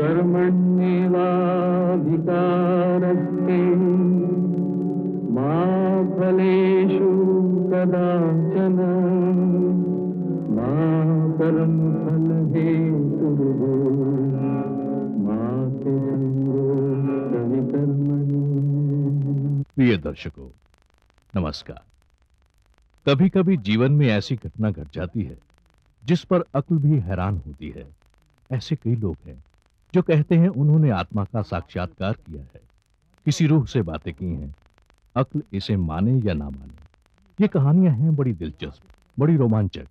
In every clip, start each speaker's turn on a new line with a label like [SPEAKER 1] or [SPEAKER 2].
[SPEAKER 1] कर्मण्येवाधिकारस्ते मा फलेषु कदाचन मा कर्मफलहेतुर्भूः मा ते संगोऽस्त्वविकर्मणि।
[SPEAKER 2] प्रिय दर्शकों, नमस्कार। कभी कभी जीवन में ऐसी घटना घट जाती है जिस पर अक्ल भी हैरान होती है। ऐसे कई लोग हैं जो कहते हैं उन्होंने आत्मा का साक्षात्कार किया है, किसी रूह से बातें की हैं। अक्ल इसे माने या ना माने, ये कहानियां हैं बड़ी दिलचस्प, बड़ी रोमांचक।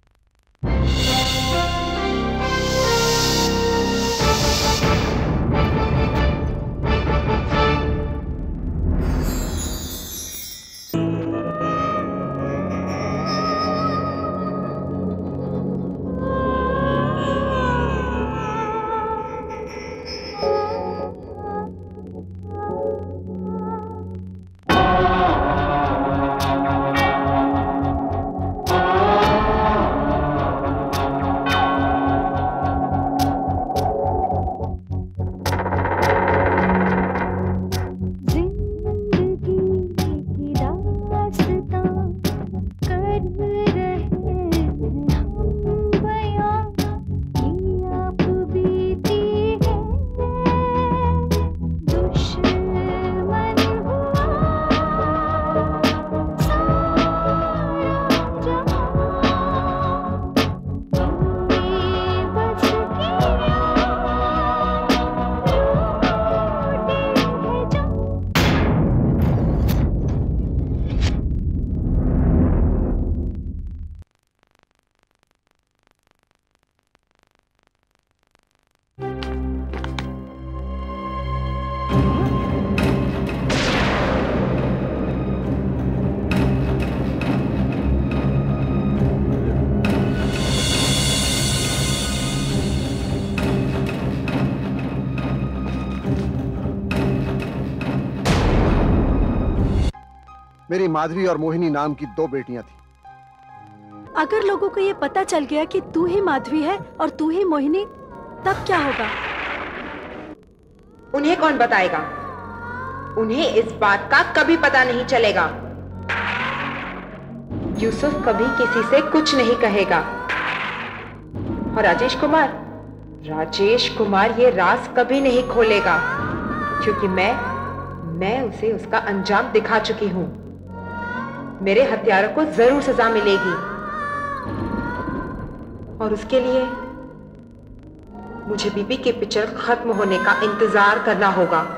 [SPEAKER 3] मेरी माधवी और मोहिनी नाम की 2 बेटियां थी।
[SPEAKER 4] अगर लोगों को ये पता चल गया कि तू ही माधवी है और तू ही मोहिनी, तब क्या होगा?
[SPEAKER 5] उन्हें कौन बताएगा? उन्हें इस बात का कभी पता नहीं चलेगा। यूसुफ कभी किसी से कुछ नहीं कहेगा। और राजेश कुमार ये राज कभी नहीं खोलेगा, क्योंकि मैं उसे उसका अंजाम दिखा चुकी हूं। मेरे हत्यारों को जरूर सजा मिलेगी, और उसके लिए मुझे बीबी की पिक्चर खत्म होने का इंतजार करना होगा।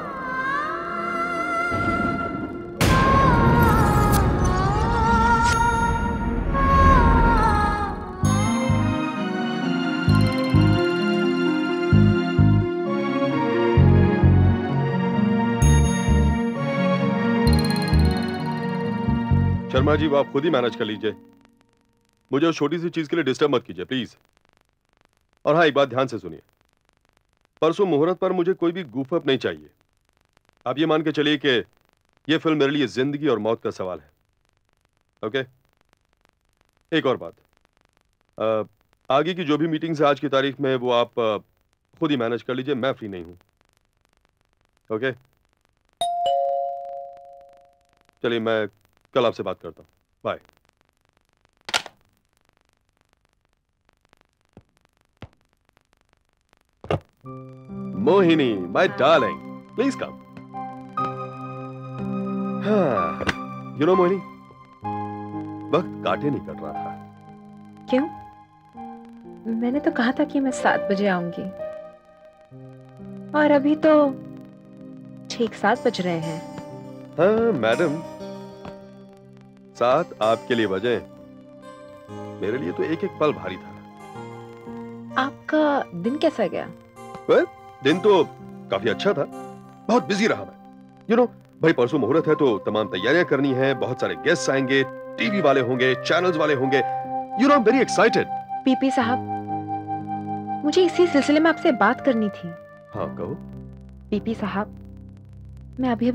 [SPEAKER 6] शर्मा जी, वो आप खुद ही मैनेज कर लीजिए। मुझे उस छोटी सी चीज के लिए डिस्टर्ब मत कीजिए प्लीज। और हाँ, एक बात ध्यान से सुनिए, परसों मुहूर्त पर मुझे कोई भी गूफ अप नहीं चाहिए। आप ये मान के चलिए कि यह फिल्म मेरे लिए जिंदगी और मौत का सवाल है। ओके? एक और बात, आगे की जो भी मीटिंग्स है आज की तारीख में, वो आप खुद ही मैनेज कर लीजिए। मैं फ्री नहीं हूं। ओके? चलिए, मैं कल आपसे बात करता हूं। Bye. Mohini, my darling, please come. हाँ, यू नो मोहिनी, वक्त काटे नहीं कट रहा था।
[SPEAKER 5] क्यों? मैंने तो कहा था कि मैं 7 बजे आऊंगी, और अभी तो ठीक 7 बज रहे हैं।
[SPEAKER 6] हाँ मैडम, 7 आपके लिए बजे, मेरे लिए तो एक एक पल भारी था।
[SPEAKER 5] आपका दिन कैसा गया?
[SPEAKER 6] दिन तो काफी अच्छा था, बहुत बिजी रहा मैं। यू नो भाई, परसों मुहूर्त है तो तमाम तैयारियां करनी है, बहुत सारे गेस्ट आएंगे, टीवी वाले होंगे, चैनल्स वाले होंगे। You know, I am very excited.
[SPEAKER 5] PP साहब, मुझे इसी सिलसिले में आपसे बात करनी थी।
[SPEAKER 6] हाँ कहो।
[SPEAKER 5] पीपी साहब, मैं अभी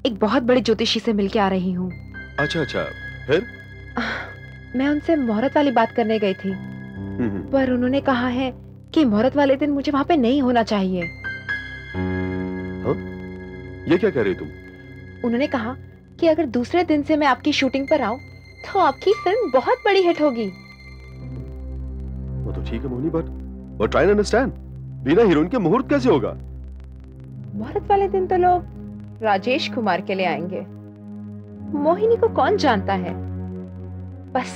[SPEAKER 5] एक बहुत बड़े ज्योतिषी से मिलके आ रही हूँ।
[SPEAKER 6] अच्छा, फिर?
[SPEAKER 5] मैं उनसे मुहूर्त वाली बात करने गई थी, पर उन्होंने कहा है कि मुहूर्त वाले दिन मुझे वहां पे नहीं होना चाहिए।
[SPEAKER 6] ये क्या कह रही तुम?
[SPEAKER 5] उन्होंने कहा कि अगर दूसरे दिन से मैं आपकी शूटिंग पर आऊं तो आपकी फिल्म बहुत बड़ी हिट होगी।
[SPEAKER 6] वो तो ठीक है Mohini, but try to understand, बिना हीरोइन के मुहूर्त कैसे होगा?
[SPEAKER 5] मुहूर्त वाले दिन तो लोग राजेश कुमार के लिए आएंगे, मोहिनी को कौन जानता है। बस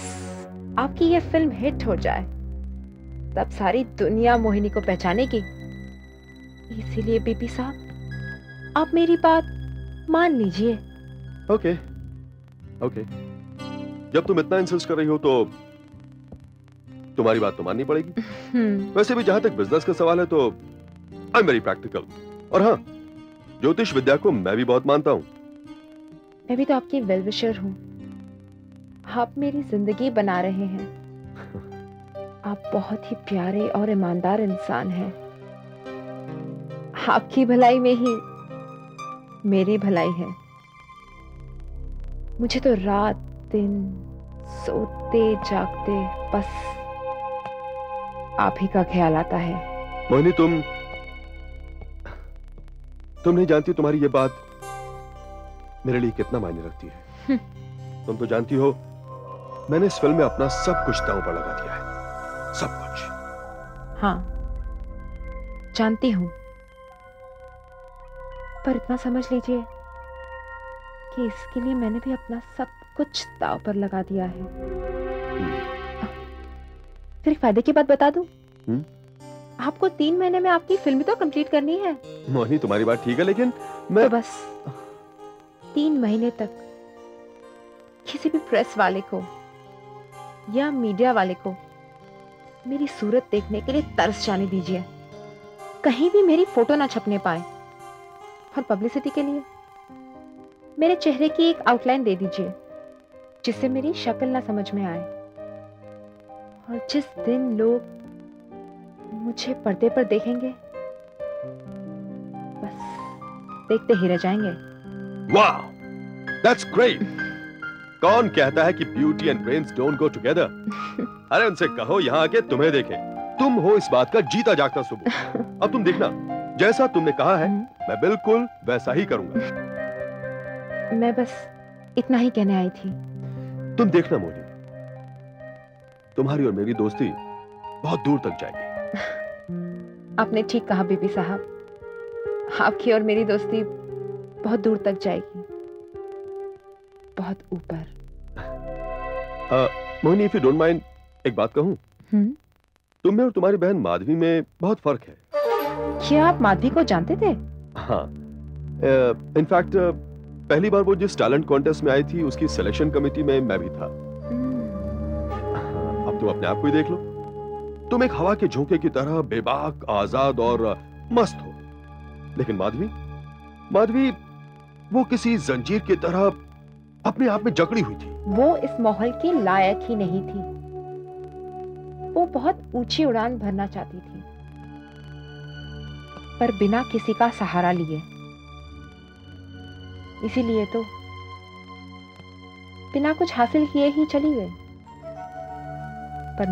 [SPEAKER 5] आपकी ये फिल्म हिट हो जाए, तब सारी दुनिया मोहिनी को पहचानेगी। इसीलिए बीपी साहब, आप मेरी बात मान लीजिए।
[SPEAKER 6] ओके ओके, जब तुम इतना इंसिस्ट कर रही हो तो तुम्हारी बात तो माननी पड़ेगी। वैसे भी जहां तक बिजनेस का सवाल है तो आई एम वेरी प्रैक्टिकल, और हाँ, ज्योतिष विद्या को मैं भी बहुत मानता हूं।
[SPEAKER 5] मैं भी तो आपकी वेल विशर हूं। आप मेरी जिंदगी बना रहे हैं। आप बहुत ही प्यारे और ईमानदार इंसान हैं। आपकी भलाई में ही मेरी भलाई है। मुझे तो रात दिन सोते जागते बस आप ही का ख्याल आता है।
[SPEAKER 6] मोहिनी, तुम नहीं जानती तुम्हारी ये बात मेरे लिए कितना मायने रखती है। तुम तो जानती हो मैंने इस फिल्म में अपना सब कुछ दांव पर लगा दिया है, सब कुछ।
[SPEAKER 5] हाँ, जानती हूं, पर इतना समझ लीजिए कि इसके लिए मैंने भी अपना सब कुछ दांव पर लगा दिया है। फिर एक फायदे की बात बता दूं? आपको 3 महीने में आपकी फिल्म तो कंप्लीट करनी है।
[SPEAKER 6] मोहिनी, तुम्हारी बात ठीक है, लेकिन मैं
[SPEAKER 5] तो बस 3 महीने तक किसी भी प्रेस वाले को या मीडिया वाले को मेरी सूरत देखने के लिए तरस जाने दीजिए। कहीं भी मेरी फोटो ना छपने पाए, और पब्लिसिटी के लिए मेरे चेहरे की एक आउटलाइन दे दीजिए जिससे मेरी शक्ल ना समझ में आए। और जिस दिन लोग मुझे पर्दे पर देखेंगे, बस देखते ही रह जाएंगे।
[SPEAKER 6] वाह, दैट्स ग्रेट। कौन कहता है कि beauty and brains don't go together? अरे उनसे कहो यहाँ आके तुम्हें देखें। तुम हो इस बात का जीता जागता सबूत। अब तुम देखना, जैसा तुमने कहा है मैं बिल्कुल वैसा ही करूंगा।
[SPEAKER 5] मैं बस इतना ही कहने आई थी।
[SPEAKER 6] तुम देखना मोहिनी, तुम्हारी और मेरी दोस्ती बहुत दूर तक जाएगी।
[SPEAKER 5] आपने ठीक कहा बीबी साहब, आपकी और मेरी दोस्ती बहुत दूर तक जाएगी, बहुत ऊपर।
[SPEAKER 6] Mohini, if you don't mind, एक बात कहूं? तुम में और तुम्हारी बहन माधवी में बहुत फर्क है।
[SPEAKER 5] क्या आप माधवी को जानते थे?
[SPEAKER 6] हाँ, इनफैक्ट पहली बार वो जिस टैलेंट कॉन्टेस्ट में आई थी उसकी सिलेक्शन कमेटी में मैं भी था। अब तुम अपने आप को ही देख लो, तुम एक हवा के झोंके की तरह बेबाक, आजाद और मस्त हो, लेकिन माधवी वो किसी जंजीर की तरह अपने आप में जकड़ी हुई थी।
[SPEAKER 5] वो इस माहौल की लायक ही नहीं थी। वो बहुत ऊंची उड़ान भरना चाहती थी, पर बिना किसी का सहारा लिए। इसीलिए तो बिना कुछ हासिल किए ही चली गई। पर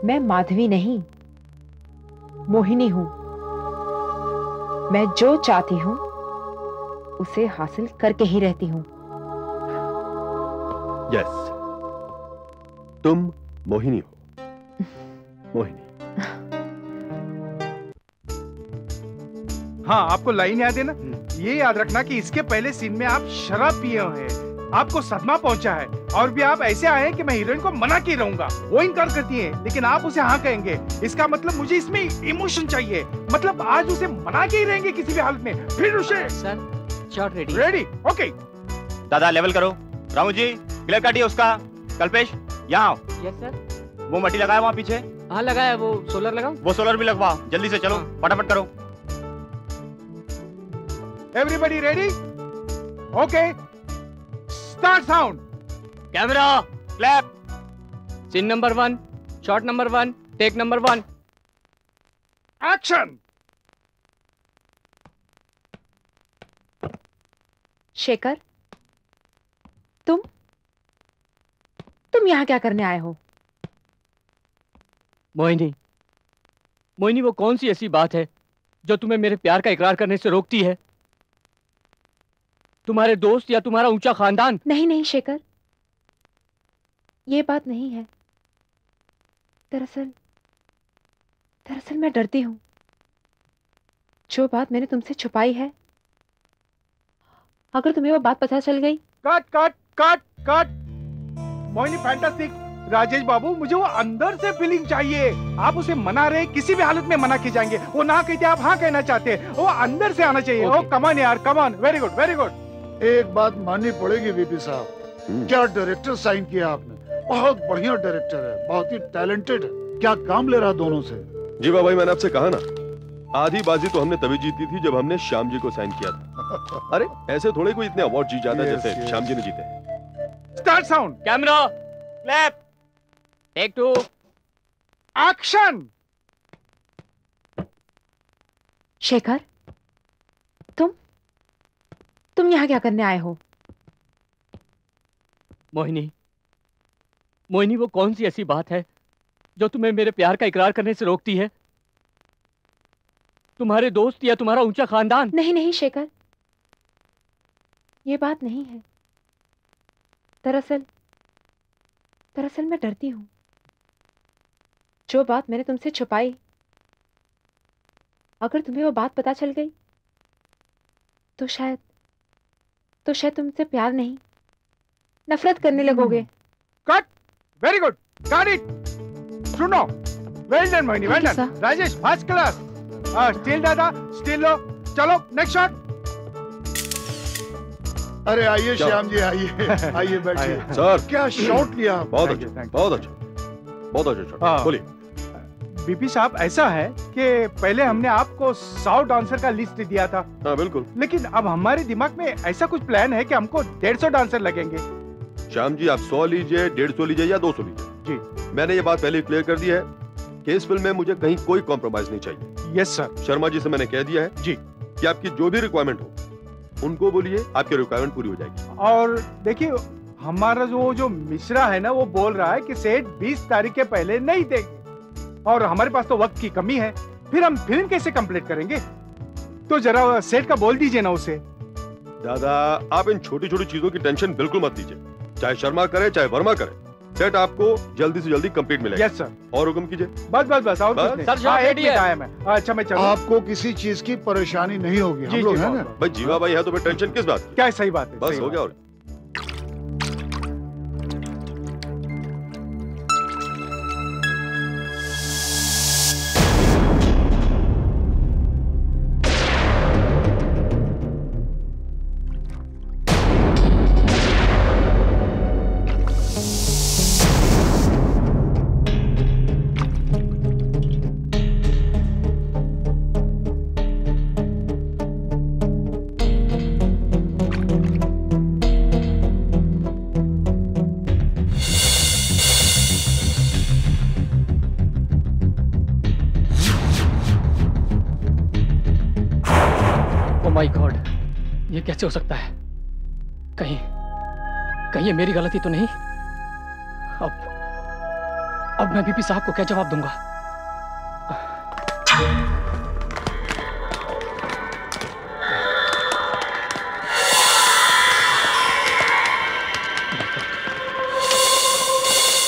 [SPEAKER 5] मैं माधवी नहीं, मोहिनी हूं। मैं जो चाहती हूं उसे हासिल करके ही रहती हूं।
[SPEAKER 6] यस, तुम मोहिनी हो। मोहिनी।
[SPEAKER 7] हाँ, आपको लाइन याद है ना? ये याद रखना कि इसके पहले सीन में आप शराब पिए हुए हैं, आपको सदमा पहुंचा है, और भी आप ऐसे आए हैं कि मैं हीरोइन को मना किए रहूंगा। वो इनकार करती है, लेकिन आप उसे हाँ कहेंगे। इसका मतलब मुझे इसमें इमोशन चाहिए। मतलब आज उसे मना के ही रहेंगे किसी भी हालत में। फिर उसे
[SPEAKER 8] sir, shot ready.
[SPEAKER 7] Ready, okay.
[SPEAKER 9] दादा लेवल करो। रामू जी, क्लियर काटिए उसका। कल्पेश, यहाँ आओ।
[SPEAKER 8] Yes sir.
[SPEAKER 9] वो मट्टी लगाया वहाँ पीछे।
[SPEAKER 8] हाँ लगाया। वो सोलर लगाओ।
[SPEAKER 9] वो सोलर भी लगवा, जल्दी से चलो, फटाफट करो।
[SPEAKER 7] Everybody ready? Okay, start sound.
[SPEAKER 9] Camera, clap.
[SPEAKER 8] Scene number 1, shot number 1, take number 1,
[SPEAKER 7] action.
[SPEAKER 5] Shekhar, तुम यहां क्या करने आए हो?
[SPEAKER 8] मोहिनी, वो कौन सी ऐसी बात है जो तुम्हें मेरे प्यार का इकरार करने से रोकती है? तुम्हारे दोस्त या तुम्हारा ऊंचा खानदान?
[SPEAKER 5] नहीं नहीं शेखर, ये बात नहीं है। दरअसल मैं डरती हूँ। जो बात मैंने तुमसे छुपाई है, अगर तुम्हें वो बात पता चल गई।
[SPEAKER 7] Cut cut cut cut. Mohini fantastic. Rajesh Babu, मुझे वो अंदर से फीलिंग चाहिए। आप उसे मना रहे, किसी भी हालत में मना किए जाएंगे। वो ना कहते आप हाँ कहना चाहते हैं, वो अंदर से आना चाहिए। ओ कमान यार, come on. Very good very good.
[SPEAKER 10] एक बात माननी पड़ेगी वीपी साहब, क्या डायरेक्टर साइन किया आपने। बहुत बढ़िया डायरेक्टर है, बहुत ही टैलेंटेड है। क्या काम ले रहा दोनों से।
[SPEAKER 6] जी भाई, मैंने आपसे कहा ना, आधी बाजी तो हमने तभी जीती थी जब हमने श्याम जी को साइन किया था। अरे ऐसे थोड़े कोई इतने अवार्ड जीत जाता है जैसे श्याम जी ने जीते।
[SPEAKER 7] Start sound,
[SPEAKER 8] camera, clap, take 2,
[SPEAKER 7] action.
[SPEAKER 5] Shekhar, तुम यहाँ क्या करने आए हो?
[SPEAKER 8] मोहिनी, वो कौन सी ऐसी बात है जो तुम्हें मेरे प्यार का इकरार करने से रोकती है? तुम्हारे दोस्त या तुम्हारा ऊंचा खानदान?
[SPEAKER 5] नहीं नहीं शेखर, ये बात नहीं है। दरअसल मैं डरती हूँ। जो बात मैंने तुमसे छुपाई, अगर तुम्हें वो बात पता चल गई तो शायद तुमसे प्यार नहीं, नफरत करने लगोगे।
[SPEAKER 7] Cut. Very good, got it. सुनो, well done Mohini, well done. Rajesh, first class. Still Dada, still low. चलो नेक्स्ट शॉट।
[SPEAKER 10] अरे आइए श्याम जी, आइए आइए बैठिए।
[SPEAKER 6] सर,
[SPEAKER 10] क्या शॉट लिया।
[SPEAKER 6] बहुत अच्छा, बहुत अच्छा, बहुत अच्छा शॉट। बोलिए।
[SPEAKER 7] बीपी साहब, ऐसा है कि पहले हमने आपको 100 डांसर का लिस्ट दिया था।
[SPEAKER 6] हाँ बिल्कुल।
[SPEAKER 7] लेकिन अब हमारे दिमाग में ऐसा कुछ प्लान है कि हमको 150 डांसर लगेंगे।
[SPEAKER 6] श्याम जी, आप 100 लीजिए, 150 लीजिए या 200 लीजिए
[SPEAKER 7] जी।
[SPEAKER 6] मैंने ये बात पहले क्लियर कर दी है कि इस फिल्म में मुझे कहीं कोई कॉम्प्रोमाइज नहीं चाहिए।
[SPEAKER 7] Yes sir.
[SPEAKER 6] शर्मा जी से मैंने कह दिया है
[SPEAKER 7] जी
[SPEAKER 6] कि आपकी जो भी रिक्वायरमेंट हो उनको बोलिए, आपकी रिक्वायरमेंट पूरी हो जाएगी।
[SPEAKER 7] और देखिए, हमारा जो मिश्रा है ना, वो बोल रहा है कि सेट 20 तारीख के पहले नहीं देंगे, और हमारे पास तो वक्त की कमी है। फिर हम फिल्म कैसे कंप्लीट करेंगे? तो जरा सेट का बोल दीजिए ना उसे।
[SPEAKER 6] दादा, आप इन छोटी छोटी चीजों की टेंशन बिल्कुल मत लीजिए। चाहे शर्मा करे चाहे वर्मा करे, सेट आपको जल्दी से जल्दी कंप्लीट मिलेगा।
[SPEAKER 7] Yes sir.
[SPEAKER 6] और हुक्म कीजिए।
[SPEAKER 7] बस और कुछ नहीं।
[SPEAKER 8] सर, शॉट रेडी है।
[SPEAKER 7] आया मैं। अच्छा मैं चलूं?
[SPEAKER 10] आपको किसी चीज की परेशानी नहीं होगी। हम लोग हैं ना।
[SPEAKER 6] भाई जीवा भाई है तो फिर टेंशन किस बात की?
[SPEAKER 7] क्या सही बात है।
[SPEAKER 6] बस हो गया। और
[SPEAKER 8] माय गॉड, ये कैसे हो सकता है? कहीं ये मेरी गलती तो नहीं? अब मैं बीपी साहब को क्या जवाब दूंगा?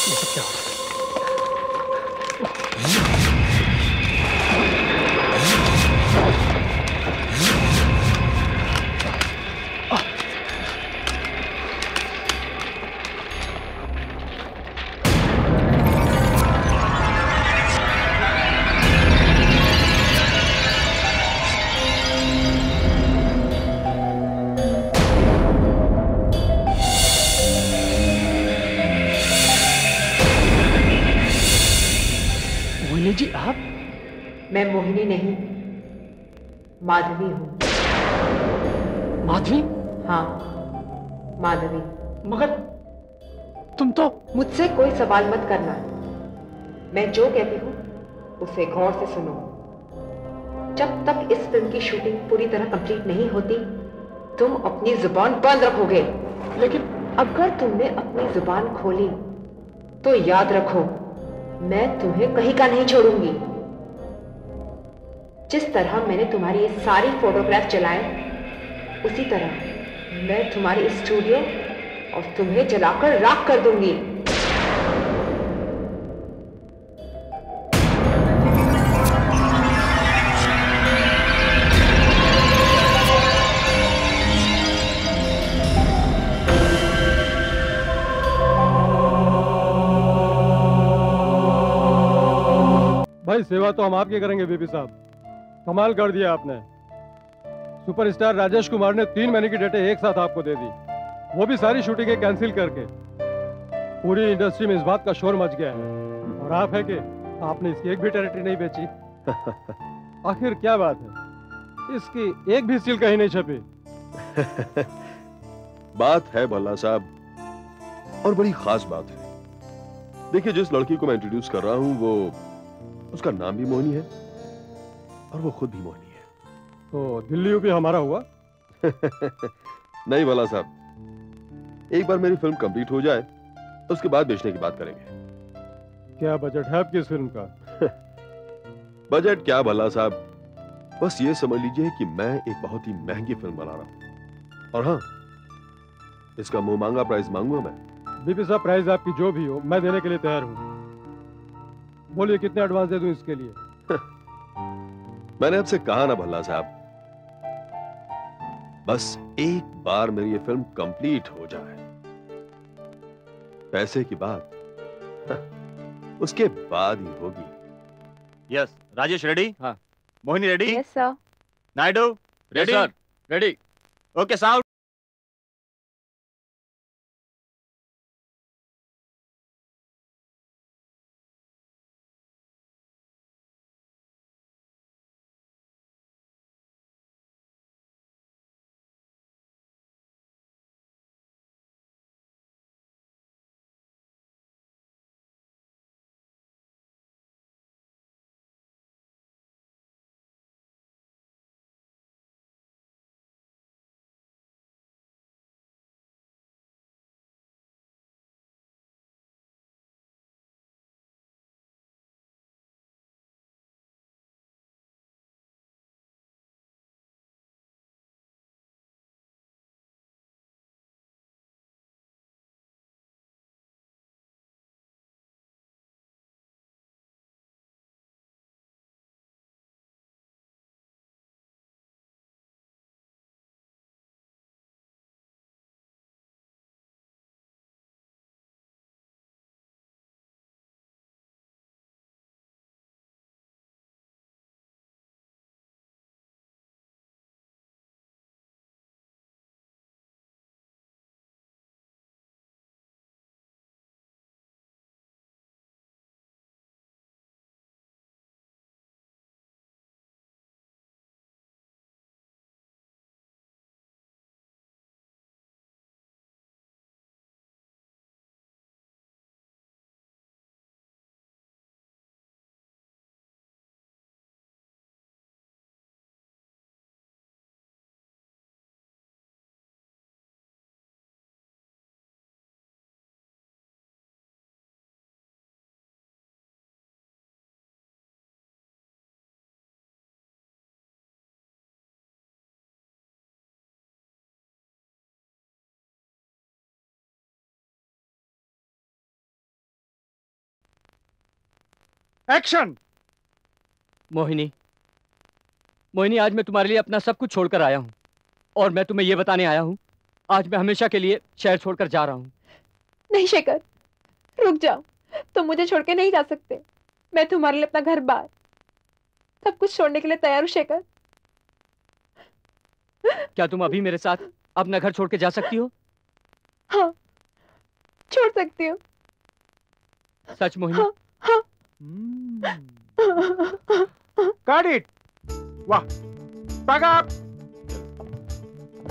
[SPEAKER 8] ये सब क्या हो रहा है? जी आप?
[SPEAKER 5] मैं मोहिनी नहीं, माधवी हूँ।
[SPEAKER 8] माधवी?
[SPEAKER 5] हाँ, माधवी।
[SPEAKER 8] मगर तुम तो...
[SPEAKER 5] मुझसे कोई सवाल मत करना। मैं जो कहती हूँ उसे गौर से सुनो। जब तक इस फिल्म की शूटिंग पूरी तरह कंप्लीट नहीं होती, तुम अपनी जुबान बंद रखोगे।
[SPEAKER 8] लेकिन
[SPEAKER 5] अगर तुमने अपनी जुबान खोली तो याद रखो, मैं तुम्हें कहीं का नहीं छोड़ूंगी। जिस तरह मैंने तुम्हारी ये सारी फोटोग्राफ चलाए, उसी तरह मैं तुम्हारी स्टूडियो और तुम्हें जलाकर राख कर दूंगी।
[SPEAKER 11] भाई सेवा तो हम आपकी करेंगे बीपी साहब। कमाल कर दिया आपने। सुपरस्टार राजेश कुमार ने 3 महीने की डेटें एक साथ आपको दे दी, वो भी सारी शूटिंगें कैंसिल करके। पूरी इंडस्ट्री में इस बात का शोर मच गया है। और आप है कि आपने इसकी एक भी टेरिटरी नहीं बेची। आखिर क्या बात है, इसकी एक भी सील कहीं नहीं छपी।
[SPEAKER 6] बात है भल्ला साहब, और बड़ी खास बात है। देखिए, जिस लड़की को मैं इंट्रोड्यूस कर रहा हूं वो, उसका नाम भी मोहिनी है और वो खुद भी मोहिनी है।
[SPEAKER 11] तो दिल्ली भी हमारा हुआ?
[SPEAKER 6] नहीं भल्ला साहब, एक बार मेरी फिल्म कंप्लीट हो जाए उसके बाद बेचने की बात करेंगे।
[SPEAKER 11] क्या बजट है आपकी इस फिल्म का?
[SPEAKER 6] बजट क्या भल्ला साहब, बस ये समझ लीजिए कि मैं एक बहुत ही महंगी फिल्म बना रहा हूं। और हाँ, इसका मुंह मांगा प्राइस मांगूंगा मैं।
[SPEAKER 11] बीपी साहब, प्राइस आपकी जो भी हो मैं देने के लिए तैयार हूँ। बोलिए कितने एडवांस दे दूं इसके लिए?
[SPEAKER 6] मैंने आपसे कहा ना भल्ला साहब, बस एक बार मेरी ये फिल्म कंप्लीट हो जाए, पैसे की बात उसके बाद ही होगी।
[SPEAKER 9] Yes, Rajesh ready? हाँ। Mohini ready?
[SPEAKER 5] Yes sir.
[SPEAKER 9] Naidu ready?
[SPEAKER 8] Sir ready.
[SPEAKER 9] Okay, sound.
[SPEAKER 7] Action.
[SPEAKER 8] Mohini, Mohini, आज मैं तुम्हारे लिए अपना सब कुछ छोड़कर आया हूँ और मैं तुम्हें यह बताने आया हूँ, आज मैं हमेशा के लिए शहर छोड़कर जा रहा हूँ।
[SPEAKER 5] नहीं शेखर, रुक जाओ। तुम मुझे छोड़ के नहीं जा सकते। मैं तुम्हारे लिए अपना घर बार सब कुछ छोड़ने के लिए तैयार हूँ शेखर।
[SPEAKER 8] क्या तुम अभी मेरे साथ अपना घर छोड़ के जा सकती हो?
[SPEAKER 5] हाँ, छोड़ सकती हूँ।
[SPEAKER 8] सच मोहिनी?
[SPEAKER 5] हाँ, हाँ।
[SPEAKER 7] Got it. वाह, pack up.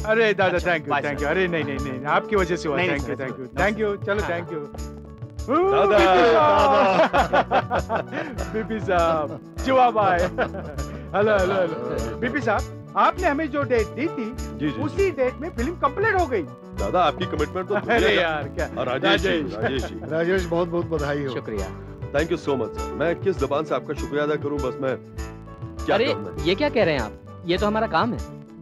[SPEAKER 7] अरे दादा, थैंक यू, थैंक यू। अरे नहीं नहीं नहीं, आपकी वजह से हुआ। Thank you, thank you, thank you. चलो, थैंक यू दादा। बीपी साहब, जुआ भाई। Hello hello hello. बीपी साहब, आपने हमें जो डेट दी थी,
[SPEAKER 6] जी,
[SPEAKER 7] उसी डेट में फिल्म कंप्लीट हो गई।
[SPEAKER 6] दादा, आपकी कमिटमेंट तो
[SPEAKER 7] अरे यार क्या।
[SPEAKER 6] राजेश
[SPEAKER 10] राजेश, बहुत बहुत बधाई हो।
[SPEAKER 8] शुक्रिया।
[SPEAKER 6] Thank you so much sir. मैं किस जबान से आपका शुक्रिया अदा करूं, बस मैं क्या
[SPEAKER 8] अरे
[SPEAKER 6] कहूं मैं?
[SPEAKER 8] ये क्या कह रहे हैं आप? ये तो हमारा काम है।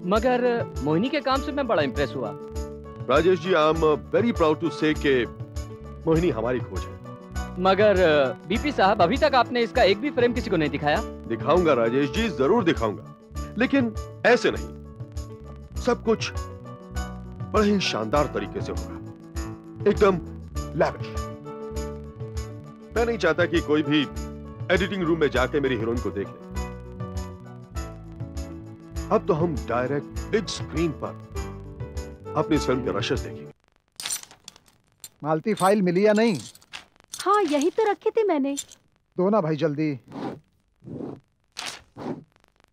[SPEAKER 8] मगर मोहिनी के काम से मैं बड़ा इंप्रेस हुआ।
[SPEAKER 6] Rajesh ji, I am very proud to say कि मोहिनी हमारी खोज है।
[SPEAKER 8] मगर बीपी साहब, अभी तक आपने इसका एक भी फ्रेम किसी को नहीं दिखाया।
[SPEAKER 6] दिखाऊंगा राजेश जी, जरूर दिखाऊंगा, लेकिन ऐसे नहीं। सब कुछ बड़े ही शानदार तरीके से होगा, एकदम लैविश। मैं नहीं चाहता कि कोई भी एडिटिंग रूम में जाके मेरी हीरोइन को देख ले। अब तो हम डायरेक्ट बिग स्क्रीन पर अपनी फिल्म के रशेस देखेंगे।
[SPEAKER 3] मालती, फाइल मिली या नहीं?
[SPEAKER 4] हाँ, यही तो रखी थी मैंने।
[SPEAKER 3] दो ना भाई जल्दी।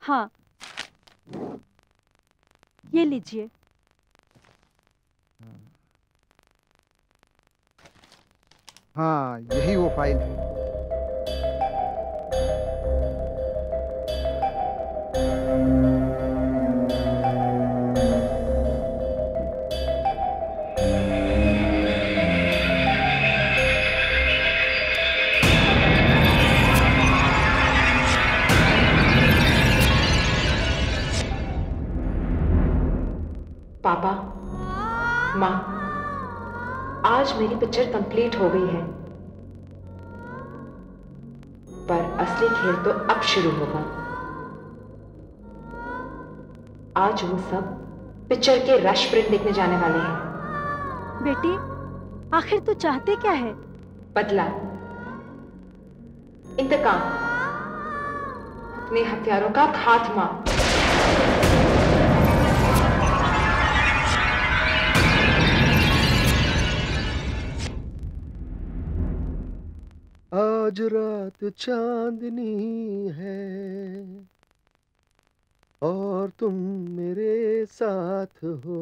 [SPEAKER 4] हाँ, ये लीजिए।
[SPEAKER 3] हाँ, यही वो फाइल है।
[SPEAKER 5] पापा, माँ, आज मेरी पिक्चर कंप्लीट हो गई है, पर असली खेल तो अब शुरू होगा। आज वो सब पिक्चर के रश प्रिंट देखने जाने वाले हैं।
[SPEAKER 4] बेटी, आखिर तू चाहते क्या है?
[SPEAKER 5] बदला, इंतकाम, अपने हथियारों का खात्मा।
[SPEAKER 6] आज रात चांदनी है और तुम मेरे साथ हो,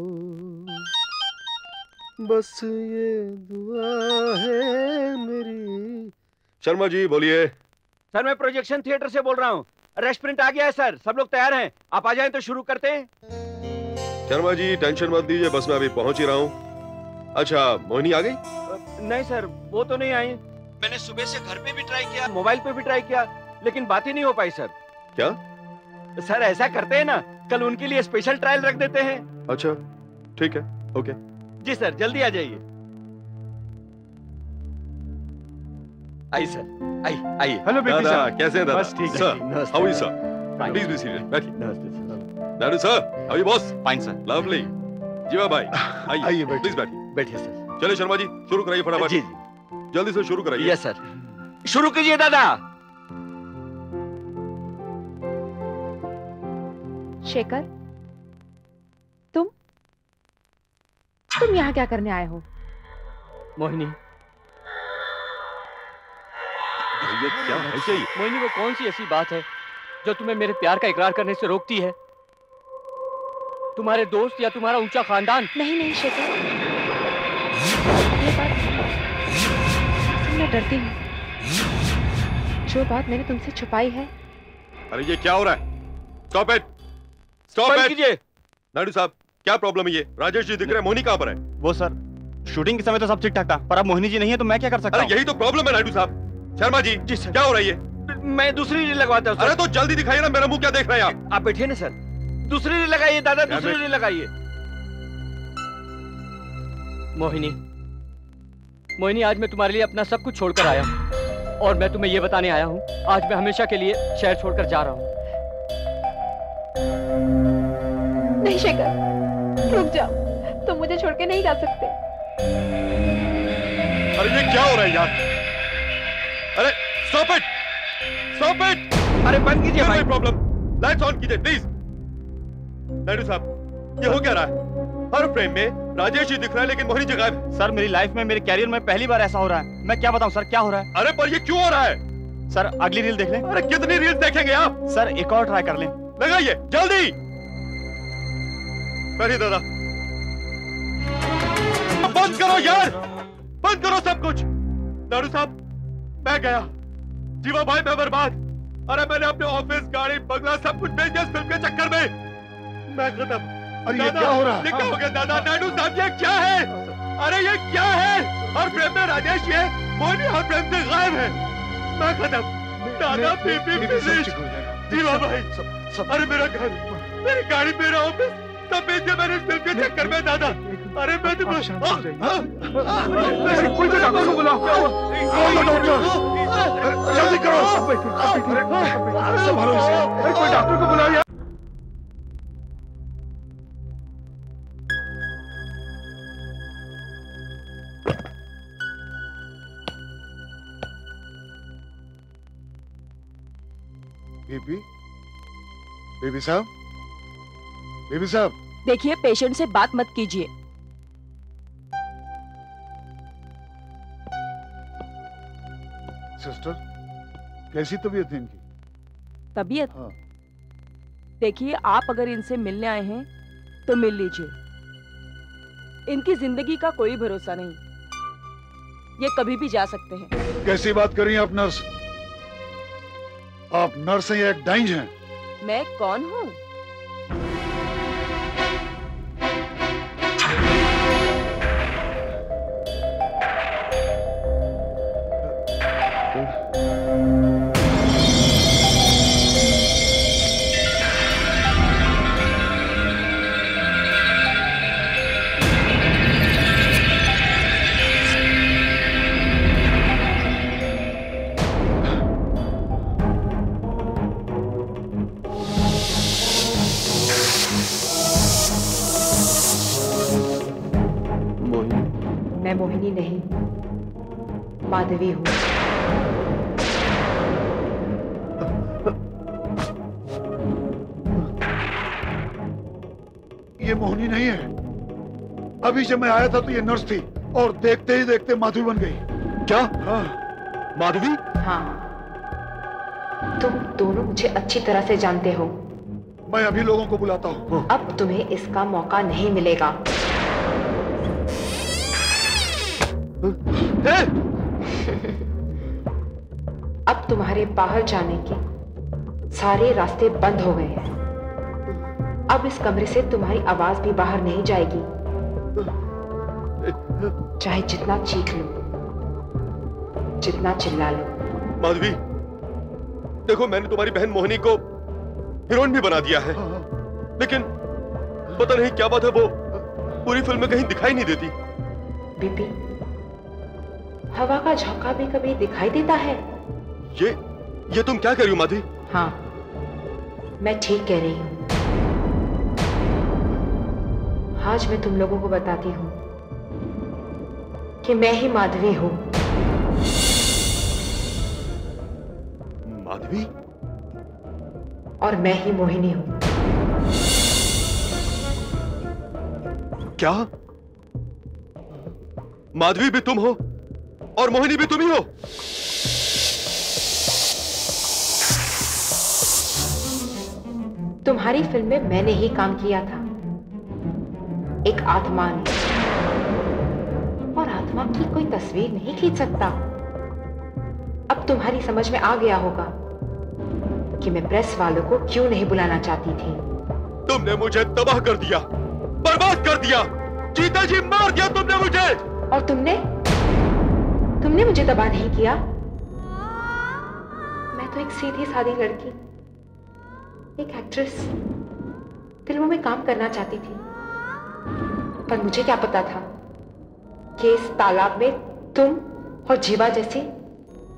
[SPEAKER 6] बस ये दुआ है मेरी। शर्मा जी बोलिए।
[SPEAKER 12] सर, मैं प्रोजेक्शन थिएटर से बोल रहा हूँ। रश प्रिंट आ गया है सर, सब लोग तैयार हैं, आप आ जाएं तो शुरू करते हैं।
[SPEAKER 6] शर्मा जी टेंशन मत दीजिए, बस मैं अभी पहुंच ही रहा हूँ। अच्छा, मोहिनी आ गई?
[SPEAKER 12] नहीं सर, वो तो नहीं आई। मैंने सुबह से घर पे भी ट्राई किया, मोबाइल पे भी ट्राई किया, लेकिन बात ही नहीं हो पाई सर।
[SPEAKER 6] क्या?
[SPEAKER 12] सर ऐसा करते हैं ना, कल उनके लिए स्पेशल ट्रायल रख देते हैं।
[SPEAKER 6] अच्छा ठीक है, ओके।
[SPEAKER 12] जी सर, जल्दी आ जाइए। आई सर, आई।
[SPEAKER 6] हेलो बेबी सर, कैसे हैं दादा?
[SPEAKER 12] बस ठीक है
[SPEAKER 6] sir, how is sir? Please be seated, बैठिए। Naidu sir, how you boss?
[SPEAKER 9] Fine sir.
[SPEAKER 6] Lovely. Jeeva भाई, आइए प्लीज बैठिए।
[SPEAKER 12] बैठिए सर।
[SPEAKER 6] चलिए शर्मा जी, शुरू कराइए फटाफट।
[SPEAKER 12] जी,
[SPEAKER 6] जल्दी से शुरू कराइए।
[SPEAKER 12] यस सर, शुरू कीजिए दादा।
[SPEAKER 5] शेखर, तुम यहाँ क्या करने आए हो?
[SPEAKER 8] मोहिनी,
[SPEAKER 6] ये क्या है?
[SPEAKER 8] मोहिनी, वो कौन सी ऐसी बात है जो तुम्हें मेरे प्यार का इकरार करने से रोकती है? तुम्हारे दोस्त या तुम्हारा ऊंचा खानदान?
[SPEAKER 5] नहीं शेखर, ये बात मैं डरती हूँ। जो बात मैंने तुमसे छुपाई है।
[SPEAKER 6] अरे ये क्या हो रहा है? स्टॉप इट, स्टॉप इट कीजिए। नायडू साहब, क्या प्रॉब्लम है? ये राजेश जी दिख रहे हैं, मोहिनी कहाँ पर है?
[SPEAKER 9] वो सर, शूटिंग के समय तो सब ठीक ठाक था, पर अब मोहिनी जी नहीं है तो मैं क्या कर सकता हूँ?
[SPEAKER 6] अरे यही तो प्रॉब्लम है नायडू साहब। शर्मा जी, सर क्या हो रहा है?
[SPEAKER 12] मैं दूसरी रील लगवाता हूँ।
[SPEAKER 6] अरे तो जल्दी दिखाइए ना, मेरा मुंह क्या देख रहे हैं
[SPEAKER 12] आप बैठिए ना सर। दूसरी रील लगाइए दादा, दूसरी रील लगाइए।
[SPEAKER 8] मोहिनी, आज मैं तुम्हारे लिए अपना सब कुछ छोड़कर आया हूँ, और मैं तुम्हें यह बताने आया हूँ, आज मैं हमेशा के लिए शहर छोड़कर जा रहा हूँ।
[SPEAKER 5] नहीं शेखर, रुक जाओ, तुम मुझे छोड़ के नहीं जा सकते।
[SPEAKER 6] अरे ये क्या हो रहा है यार? अरे स्टॉप इट, स्टॉप इट।
[SPEAKER 12] अरे बंद कीजिए भाई।
[SPEAKER 6] प्रॉब्लम, लाइट्स ऑन कीजिए प्लीज। नायडू साहब, ये हो क्या रहा है? हर फ्रेम में राजेश जी दिख रहा है लेकिन मोहिनी जी गायब है।
[SPEAKER 9] सर, मेरी लाइफ में, मेरे कैरियर में पहली बार ऐसा हो रहा है। मैं क्या बताऊं सर, क्या हो रहा है?
[SPEAKER 6] अरे पर ये क्यों हो रहा है?
[SPEAKER 9] सर अगली रील देख लें।
[SPEAKER 6] अरे कितनी रील देखेंगे आप?
[SPEAKER 9] सर एक और ट्राई कर लें।
[SPEAKER 6] लगाइए जल्दी। बैठिए दादा। बंद करो यार, बंद करो सब कुछ। नायडू साहब, मैं गया, जीवा भाई मैं बर्बाद। अरे मैंने अपने ऑफिस, गाड़ी, बंगला सब कुछ बेच दिया इस फिल्म के चक्कर में। मैं खत्म।
[SPEAKER 10] अरे ये क्या हो रहा है?
[SPEAKER 6] ये क्या हो गया दादा? नायडू साहब ये क्या है? अरे ये क्या है? हर फ्रेम में राजेश है, मोहिनी हर फ्रेम से गायब है। मैं खत्म, दादा बीपी फिनिश। जीवा भाई, अरे मेरा घर, मेरी गाड़ी, मेरा ऑफिस सब बेच दिया मैंने फिल्म के चक्कर में दादा। अरे मैं तो
[SPEAKER 7] कोई तो डॉक्टर को बुलाओ।
[SPEAKER 10] जल्दी करो, संभालो इसे।
[SPEAKER 7] कोई डॉक्टर को बुलाओ यार।
[SPEAKER 10] बीबी, बीबी साहब, बीबी साहब।
[SPEAKER 13] देखिए, पेशेंट से बात मत कीजिए।
[SPEAKER 10] सिस्टर, कैसी तबीयत है इनकी?
[SPEAKER 13] तबीयत?
[SPEAKER 10] हाँ।
[SPEAKER 13] देखिए, आप अगर इनसे मिलने आए हैं तो मिल लीजिए। इनकी जिंदगी का कोई भरोसा नहीं, ये कभी भी जा सकते हैं।
[SPEAKER 10] कैसी बात कर रही हैं आप नर्स? आप नर्स हैं या एक डाइंज हैं?
[SPEAKER 13] मैं कौन हूँ? मैं मोहिनी नहीं, माधवी हूँ।
[SPEAKER 10] ये मोहिनी नहीं है। अभी जब मैं आया था तो ये नर्स थी और देखते ही देखते माधवी बन गई।
[SPEAKER 6] क्या?
[SPEAKER 10] हाँ।
[SPEAKER 6] माधवी?
[SPEAKER 5] हाँ, तुम दोनों मुझे अच्छी तरह से जानते हो।
[SPEAKER 10] मैं अभी लोगों को बुलाता हूँ।
[SPEAKER 5] अब तुम्हें इसका मौका नहीं मिलेगा। अब तुम्हारे बाहर जाने के सारे रास्ते बंद हो गए हैं। अब इस कमरे से तुम्हारी आवाज भी बाहर नहीं जाएगी, चाहे जितना चीख लो, जितना चिल्ला लो।
[SPEAKER 6] माधवी, देखो मैंने तुम्हारी बहन मोहिनी को हीरोइन भी बना दिया है, लेकिन पता नहीं क्या बात है, वो पूरी फिल्म में कहीं दिखाई नहीं देती।
[SPEAKER 5] बीपी, हवा का झोंका भी कभी दिखाई देता है?
[SPEAKER 6] ये तुम क्या कह रही हो माधवी?
[SPEAKER 5] हाँ, मैं ठीक कह रही हूँ। आज मैं तुम लोगों को बताती हूँ कि मैं ही माधवी हूँ।
[SPEAKER 6] माधवी?
[SPEAKER 5] और मैं ही मोहिनी हूँ।
[SPEAKER 6] क्या? माधवी भी तुम हो और मोहिनी भी तुम ही हो?
[SPEAKER 5] तुम्हारी फिल्म में मैंने ही काम किया था, एक आत्मा ने। और आत्मा की कोई तस्वीर नहीं खींच सकता। अब तुम्हारी समझ में आ गया होगा कि मैं प्रेस वालों को क्यों नहीं बुलाना चाहती थी।
[SPEAKER 6] तुमने मुझे तबाह कर दिया, बर्बाद कर दिया, जीता जी मार दिया तुमने मुझे।
[SPEAKER 5] और तुमने मुझे तबाह नहीं किया। मैं तो एक सीधी सादी लड़की, एक एक्ट्रेस, फिल्मों में काम करना चाहती थी। पर मुझे क्या पता था कि इस तालाब में तुम और जीवा जैसी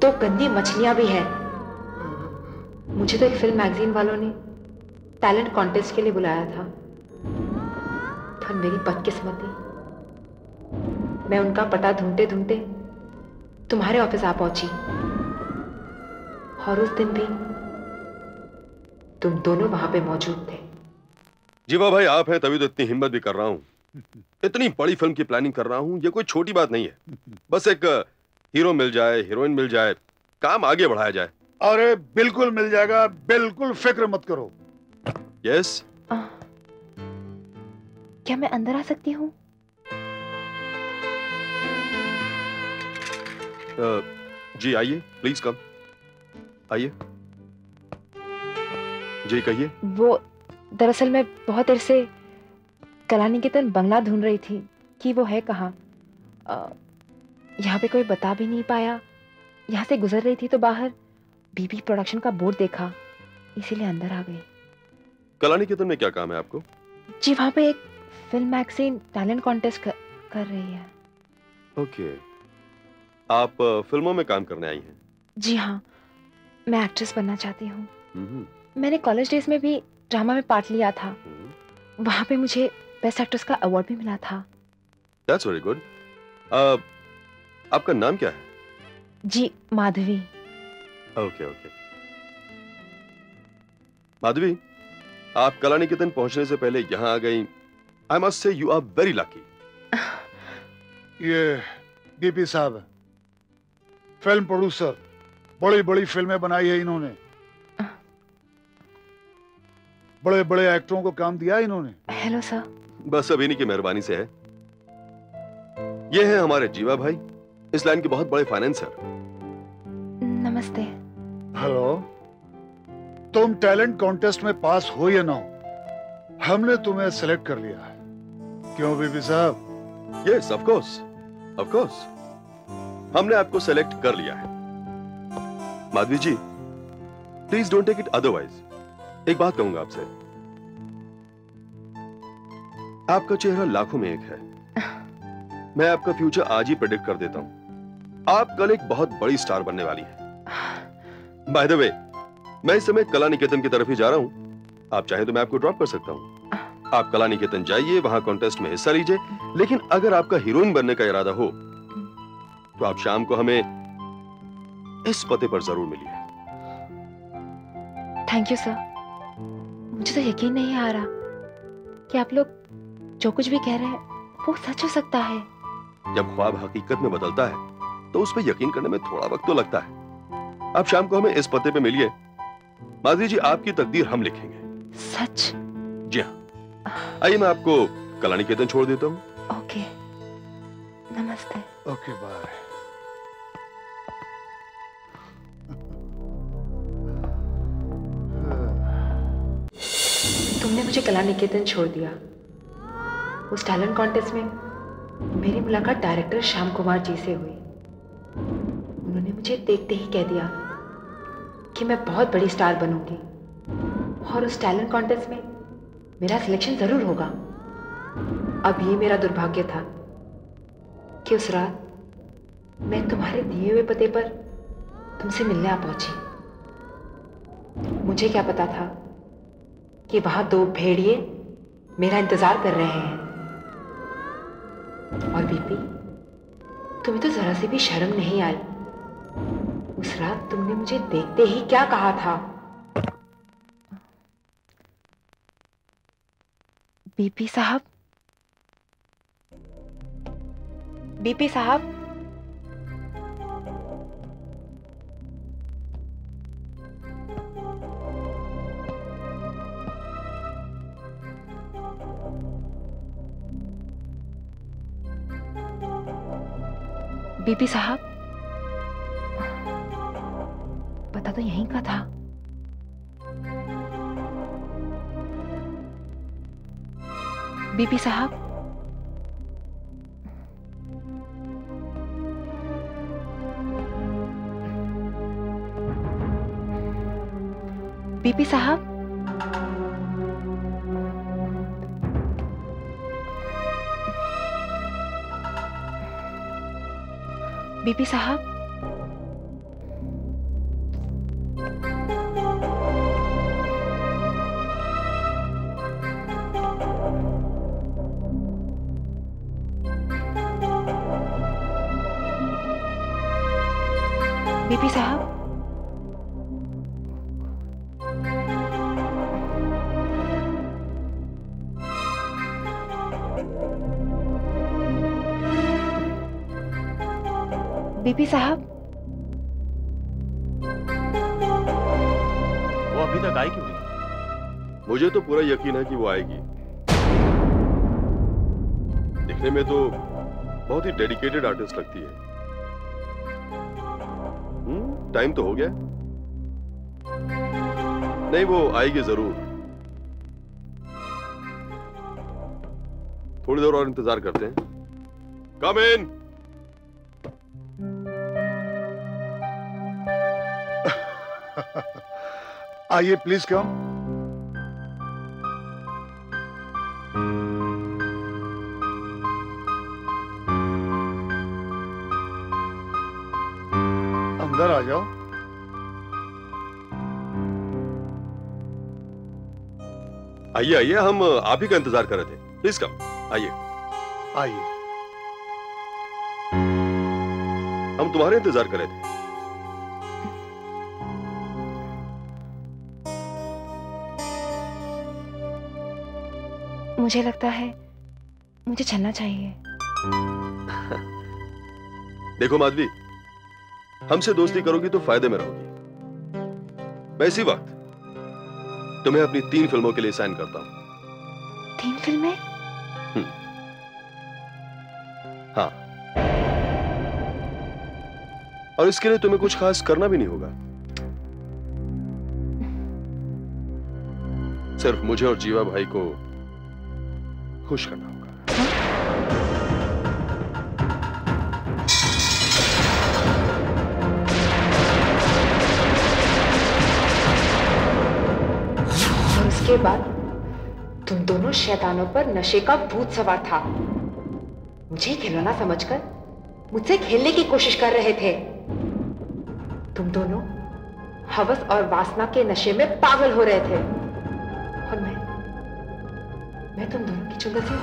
[SPEAKER 5] दो गंदी मछलियां भी हैं। मुझे तो एक फिल्म मैगजीन वालों ने टैलेंट कॉन्टेस्ट के लिए बुलाया था, पर मेरी बदकिस्मती, मैं उनका पता ढूंढते ढूंढते तुम्हारे ऑफिस आ पहुंची। और उस दिन भी तुम दोनों वहां पे मौजूद थे।
[SPEAKER 6] जीवा भाई आप हैं तभी तो इतनी हिम्मत भी कर रहा हूं। इतनी बड़ी फिल्म की प्लानिंग कर रहा हूं, ये कोई छोटी बात नहीं है। बस एक हीरो मिल जाए, हीरोइन मिल जाए, काम आगे बढ़ाया जाए।
[SPEAKER 10] अरे बिल्कुल मिल जाएगा, बिल्कुल फिक्र मत करो।
[SPEAKER 6] यस।
[SPEAKER 5] क्या मैं अंदर आ सकती हूँ?
[SPEAKER 6] जी आइए, प्लीज कम, आइए। जी कहिए।
[SPEAKER 5] वो दरअसल मैं बहुत देर से कलानिकेतन बंगला ढूंढ रही थी कि वो है कहाँ। यहाँ पे कोई बता भी नहीं पाया। यहाँ से गुजर रही थी तो बाहर बीबी प्रोडक्शन का बोर्ड देखा, इसीलिए अंदर आ गई।
[SPEAKER 6] कलानिकेतन में क्या काम है आपको?
[SPEAKER 5] जी वहाँ पे एक फिल्म मैगजीन टैलेंट कॉन्टेस्ट कर रही है।
[SPEAKER 6] ओके, आप फिल्मों में काम करने आई हैं?
[SPEAKER 5] जी हाँ, मैं एक्ट्रेस बनना चाहती हूँ। मैंने कॉलेज डेज में भी ड्रामा में पार्ट लिया था। वहाँ पे मुझे बेस्ट एक्ट्रेस का अवार्ड भी मिला था।
[SPEAKER 6] That's very good. आपका नाम क्या है?
[SPEAKER 5] जी माधवी।
[SPEAKER 6] Okay okay. माधवी, आप कलानिकेतन पहुंचने से पहले यहां आ गई। I must say you are very lucky.
[SPEAKER 10] ये डीपी साहब है, फिल्म प्रोड्यूसर, बड़ी बड़ी फिल्में बनाई है इन्होंने, बड़े बड़े एक्टरों को काम दिया है इन्होंने।
[SPEAKER 5] Hello sir.
[SPEAKER 6] बस अब इन्हीं की मेहरबानी से है। ये है हमारे जीवा भाई, इस लाइन के बहुत बड़े फाइनेंसर।
[SPEAKER 5] नमस्ते।
[SPEAKER 10] हेलो, तुम टैलेंट कॉन्टेस्ट में पास हो या ना हो, हमने तुम्हें सिलेक्ट कर लिया है। क्यों बीबी साहब?
[SPEAKER 6] Yes, of course, of course, हमने आपको सेलेक्ट कर लिया है। Madhavi ji, please don't take it otherwise. एक बात कहूंगा आपसे, आपका चेहरा लाखों में एक है। मैं आपका फ्यूचर आज ही प्रेडिक्ट कर देता हूं। आप कल एक बहुत बड़ी स्टार बनने वाली हैं। बाय द वे, मैं इस समय कलानिकेतन की तरफ ही जा रहा हूं। आप चाहे तो मैं आपको ड्रॉप कर सकता हूं। आप कलानिकेतन जाइए, वहां कॉन्टेस्ट में हिस्सा लीजिए, लेकिन अगर आपका हीरोइन बनने का इरादा हो तो आप शाम को हमें इस पते पर जरूर मिलिए।
[SPEAKER 5] Thank you sir. मुझे तो यकीन नहीं आ रहा कि आप लोग जो कुछ भी कह रहे हैं वो सच हो सकता है।
[SPEAKER 6] जब ख्वाब हकीकत में बदलता है तो उस पर यकीन करने में थोड़ा वक्त तो लगता है। आप शाम को हमें इस पते पे मिलिए। माधवी जी, आपकी तकदीर हम लिखेंगे।
[SPEAKER 5] सच?
[SPEAKER 6] जी हाँ। आइए, मैं आपको कलानिकेतन छोड़ देता हूँ।
[SPEAKER 5] ओके, नमस्ते।
[SPEAKER 10] Okay, bye.
[SPEAKER 5] तुमने मुझे कलानिकेतन छोड़ दिया। उस टैलेंट कॉन्टेस्ट में मेरी मुलाकात डायरेक्टर श्याम कुमार जी से हुई। उन्होंने मुझे देखते ही कह दिया कि मैं बहुत बड़ी स्टार बनूंगी और उस टैलेंट कॉन्टेस्ट में मेरा सिलेक्शन जरूर होगा। अब ये मेरा दुर्भाग्य था कि उस रात मैं तुम्हारे दिए हुए पते पर तुमसे मिलने आ पहुंची। मुझे क्या पता था कि वहां दो भेड़िए मेरा इंतजार कर रहे हैं। और बीपी, तुम्हें तो जरा सी भी शर्म नहीं आई। उस रात तुमने मुझे देखते ही क्या कहा था? बीपी साहब, बीपी साहब, बीपी साहब, पता तो यहीं का था। बीपी साहब, बीपी साहब, बीपी साहब, बीपी साहब, बीपी साहब,
[SPEAKER 9] वो अभी तक आई क्यों नहीं?
[SPEAKER 6] मुझे तो पूरा यकीन है कि वो आएगी। दिखने में तो बहुत ही डेडिकेटेड आर्टिस्ट लगती है। टाइम तो हो गया। नहीं, वो आएगी जरूर। थोड़ी देर और इंतजार करते हैं। कम इन।
[SPEAKER 10] आइए प्लीज कम। अंदर आ जाओ।
[SPEAKER 6] आइए आइए, हम आप ही का इंतजार कर रहे थे। प्लीज कम, आइए।
[SPEAKER 10] आइए।
[SPEAKER 6] हम तुम्हारे इंतजार कर रहे थे।
[SPEAKER 5] मुझे लगता है मुझे चलना चाहिए।
[SPEAKER 6] देखो माधवी, हमसे दोस्ती करोगी तो फायदे में रहोगी। मैं इसी वक्त तुम्हें अपनी 3 फिल्मों के लिए साइन करता हूं।
[SPEAKER 5] 3 फिल्में?
[SPEAKER 6] हाँ, और इसके लिए तुम्हें कुछ खास करना भी नहीं होगा। सिर्फ मुझे और जीवा भाई को खुश करना होगा।
[SPEAKER 5] और उसके बाद तुम दोनों शैतानों पर नशे का भूत सवार था। मुझे खिलौना समझकर मुझसे खेलने की कोशिश कर रहे थे। तुम दोनों हवस और वासना के नशे में पागल हो रहे थे और मैं तुम दोनों की चुंगल से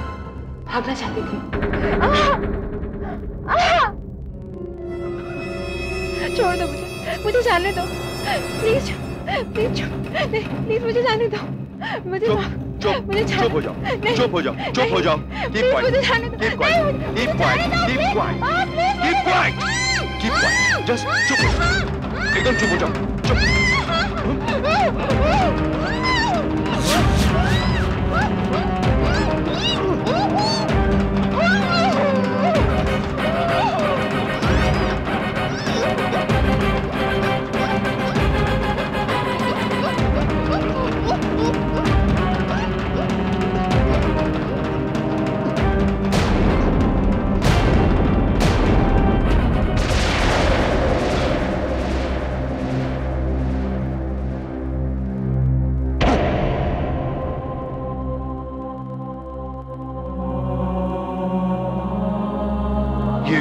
[SPEAKER 5] भागना चाहती थी। छोड़ दो मुझे जाने दो प्लीज प्लीज प्लीज मुझे जाने दो। मुझे
[SPEAKER 6] चुप हो जाओ, चुप हो जाओ, चुप हो जाओ। Keep quiet, keep quiet, keep quiet, keep quiet, keep quiet, keep quiet. Just चुप हो जाओ, एकदम चुप हो जाओ, चुप।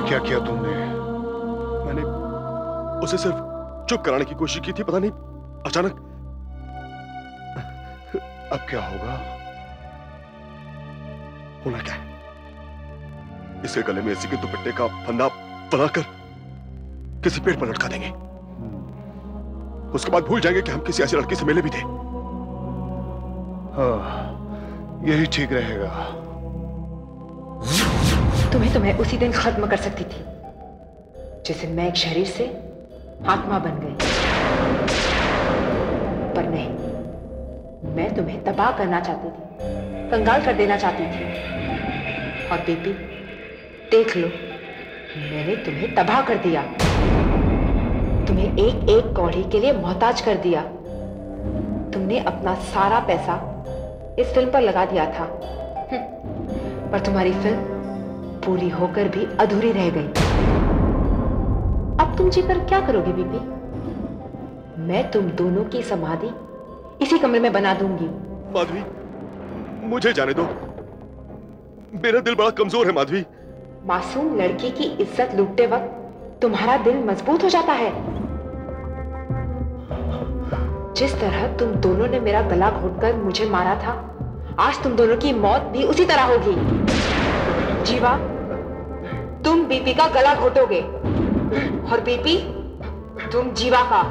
[SPEAKER 10] क्या किया तुमने?
[SPEAKER 6] मैंने उसे सिर्फ चुप कराने की कोशिश की थी, पता नहीं अचानक।
[SPEAKER 10] अब क्या होगा?
[SPEAKER 6] होना क्या है? इसे गले में इसी के दुपट्टे का फंदा बनाकर किसी पेड़ पर लटका देंगे। उसके बाद भूल जाएंगे कि हम किसी ऐसी लड़की से मिले भी थे।
[SPEAKER 10] हाँ, यही ठीक रहेगा।
[SPEAKER 5] तुम्हें उसी दिन खत्म कर सकती थी जैसे मैं एक शरीर से आत्मा बन गई, पर नहीं, मैं तुम्हें तबाह करना चाहती थी, कंगाल कर देना चाहती थी। और बेबी देख लो, मैंने तुम्हें तबाह कर दिया, तुम्हें एक एक कौड़ी के लिए मोहताज कर दिया। तुमने अपना सारा पैसा इस फिल्म पर लगा दिया था, पर तुम्हारी फिल्म पूरी होकर भी अधूरी रह गई। अब तुम जी पर क्या करोगे बीबी? मैं तुम दोनों की समाधि इसी कमरे में बना दूंगी।
[SPEAKER 6] माधवी, मुझे जाने दो, मेरा दिल बड़ा कमजोर है माधवी।
[SPEAKER 5] मासूम लड़की की इज्जत लूटते वक्त तुम्हारा दिल मजबूत हो जाता है। जिस तरह तुम दोनों ने मेरा गला घोटकर मुझे मारा था, आज तुम दोनों की मौत भी उसी तरह होगी। जीवा, तुम बीपी का गला घोटोगे और बीपी तुम जीवा का।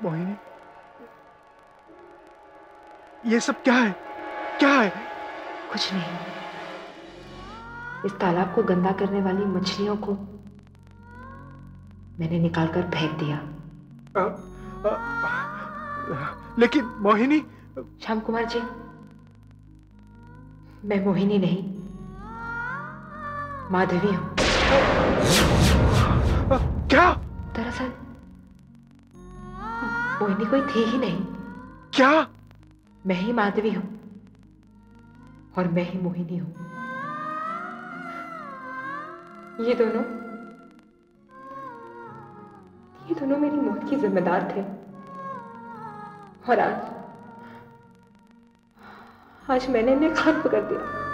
[SPEAKER 7] मोहिनी, ये सब क्या है? क्या है?
[SPEAKER 5] कुछ नहीं। इस तालाब को गंदा करने वाली मछलियों को मैंने निकालकर फेंक दिया।
[SPEAKER 7] लेकिन मोहिनी।
[SPEAKER 5] श्याम कुमार जी, मैं मोहिनी नहीं, माधवी हूं।
[SPEAKER 7] क्या?
[SPEAKER 5] दरअसल मोहिनी कोई थी ही नहीं।
[SPEAKER 7] क्या?
[SPEAKER 5] मैं ही माधवी हूं और मैं ही मोहिनी हूं। ये दोनों मेरी मौत की जिम्मेदार थे। और आज मैंने इन्हें खत्म कर दिया।